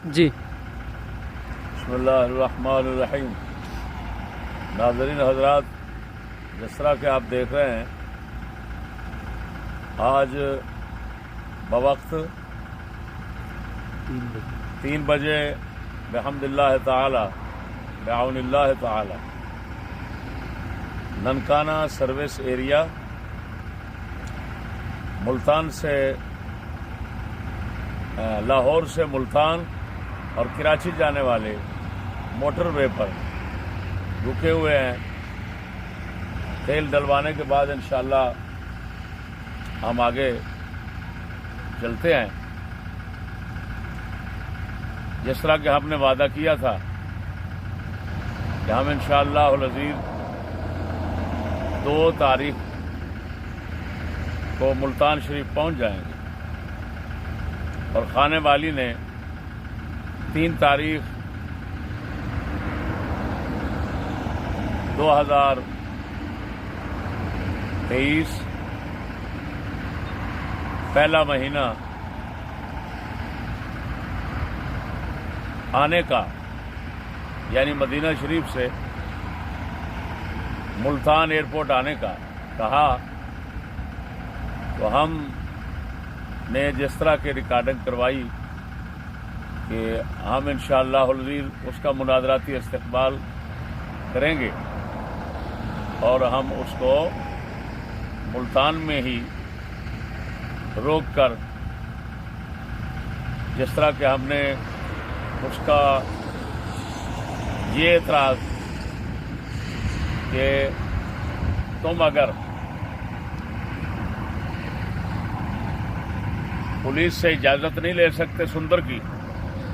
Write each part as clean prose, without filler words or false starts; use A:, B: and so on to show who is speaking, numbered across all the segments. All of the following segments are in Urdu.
A: جی
B: بسم اللہ الرحمن الرحیم۔ ناظرین حضرات، جس طرح کہ آپ دیکھ رہے ہیں آج بوقت 3 بجے بحمد اللہ تعالی بعون اللہ تعالی ننکانہ سروس ایریا ملتان سے لاہور سے ملتان اور کراچی جانے والے موٹر وے پر رکے ہوئے ہیں۔ تیل ڈلوانے کے بعد انشاءاللہ ہم آگے چلتے ہیں، جس طرح کہ ہم نے وعدہ کیا تھا کہ ہم انشاءاللہ العزیز 2 تاریخ کو ملتان شریف پہنچ جائیں گے، اور خانے والی نے 3 تاریخ 2023 پہلا مہینہ آنے کا، یعنی مدینہ شریف سے ملتان ایئرپورٹ آنے کا کہا، تو ہم نے جس طرح کی ریکارڈنگ کروائی کہ ہم انشاءاللہ العزیز اس کا مناظراتی استقبال کریں گے، اور ہم اس کو ملتان میں ہی روک کر، جس طرح کہ ہم نے اس کا یہ اعتراض کہ تم اگر پولیس سے اجازت نہیں لے سکتے سندر کی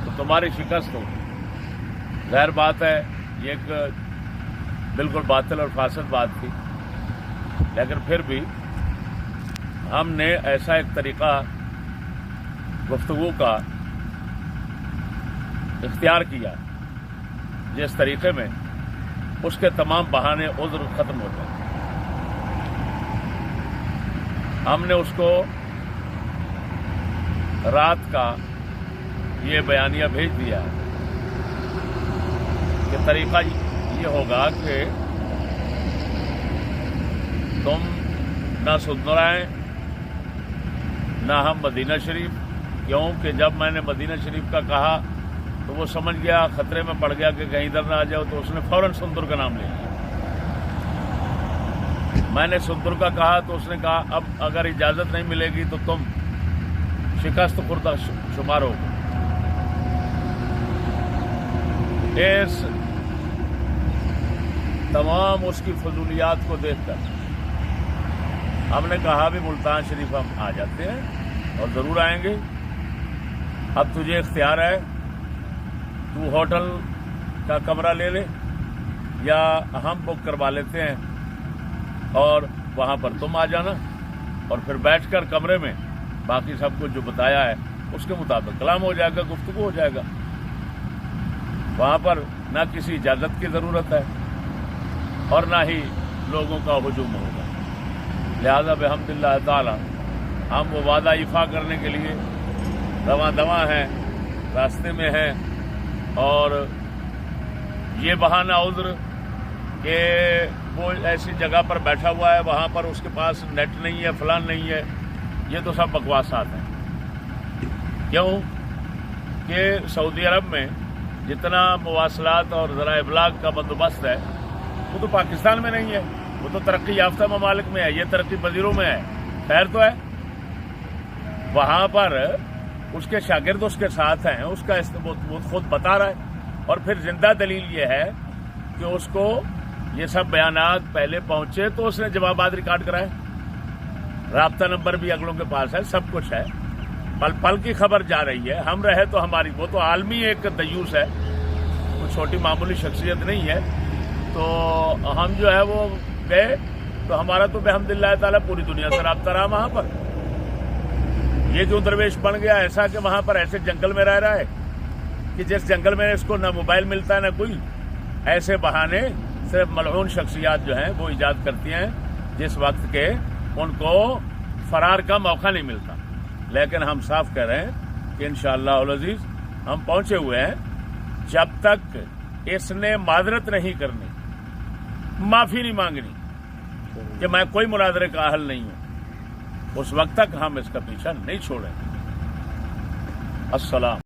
B: تو تمہاری شکست ہوگی۔ ظاہر بات ہے یہ ایک بالکل باطل اور فاسد بات تھی، لیکن پھر بھی ہم نے ایسا ایک طریقہ گفتگو کا اختیار کیا جس طریقے میں اس کے تمام بہانے عذر ختم ہو جائیں۔ ہم نے اس کو رات کا یہ بیانیہ بھیج دیا کہ طریقہ یہ ہوگا کہ تم نہ سندر آئیں نہ ہم مدینہ شریف، کیونکہ جب میں نے مدینہ شریف کا کہا تو وہ سمجھ گیا، خطرے میں پڑ گیا کہ کہیں ادھر نہ آ جاؤ، تو اس نے فوراً سندر کا نام لے لیا۔ میں نے سندر کا کہا تو اس نے کہا اب اگر اجازت نہیں ملے گی تو تم شکست خوردہ شمار ہوگا۔ اس تمام اس کی فضولیات کو دیکھ کر ہم نے کہا بھی ملتان شریف ہم آ جاتے ہیں اور ضرور آئیں گے، اب تجھے اختیار ہے، تو ہوٹل کا کمرہ لے لے یا ہم بک کروا لیتے ہیں اور وہاں پر تم آ جانا، اور پھر بیٹھ کر کمرے میں باقی سب کچھ جو بتایا ہے اس کے مطابق کلام ہو جائے گا، گفتگو ہو جائے گا۔ وہاں پر نہ کسی اجازت کی ضرورت ہے اور نہ ہی لوگوں کا ہجوم ہوگا، لہذا بحمد اللہ تعالی ہم وہ وعدہ ایفا کرنے کے لیے رواں ہیں، راستے میں ہیں، اور یہ بہانہ عذر کہ وہ ایسی جگہ پر بیٹھا ہوا ہے، وہاں پر اس کے پاس نیٹ نہیں ہے، فلان نہیں ہے، یہ تو سب بکواسات ہیں۔ کیوں کہ سعودی عرب میں جتنا مواصلات اور ذرائع ابلاغ کا بندوبست ہے وہ تو پاکستان میں نہیں ہے، وہ تو ترقی یافتہ ممالک میں ہے، یہ ترقی پذیروں میں ہے، خیر تو ہے۔ وہاں پر اس کے شاگرد اس کے ساتھ ہیں، اس کا وہ خود بتا رہا ہے، اور پھر زندہ دلیل یہ ہے کہ اس کو یہ سب بیانات پہلے پہنچے تو اس نے جوابات ریکارڈ کرائے، رابطہ نمبر بھی اگلوں کے پاس ہے، سب کچھ ہے، پل پل کی خبر جا رہی ہے۔ ہم رہے تو ہماری، وہ تو عالمی ایک دیوس ہے، کوئی چھوٹی معمولی شخصیت نہیں ہے، تو ہم جو ہے وہ گئے تو ہمارا تو بحمد اللہ تعالیٰ پوری دنیا سے رابطہ رہا وہاں پر۔ یہ جو درویش بن گیا ایسا کہ وہاں پر ایسے جنگل میں رہ رہا ہے کہ جس جنگل میں اس کو نہ موبائل ملتا ہے نہ کوئی، ایسے بہانے صرف ملعون شخصیات جو ہیں وہ ایجاد کرتی ہیں جس وقت کے ان کو فرار کا موقع نہیں ملتا۔ لیکن ہم صاف کہہ رہے ہیں کہ انشاءاللہ العزیز ہم پہنچے ہوئے ہیں. جب تک اس نے معذرت نہیں کرنی، معافی نہیں مانگنی کہ میں کوئی مناظرے کا اہل نہیں ہوں، اس وقت تک ہم اس کا پیچھا نہیں چھوڑیں. السلام.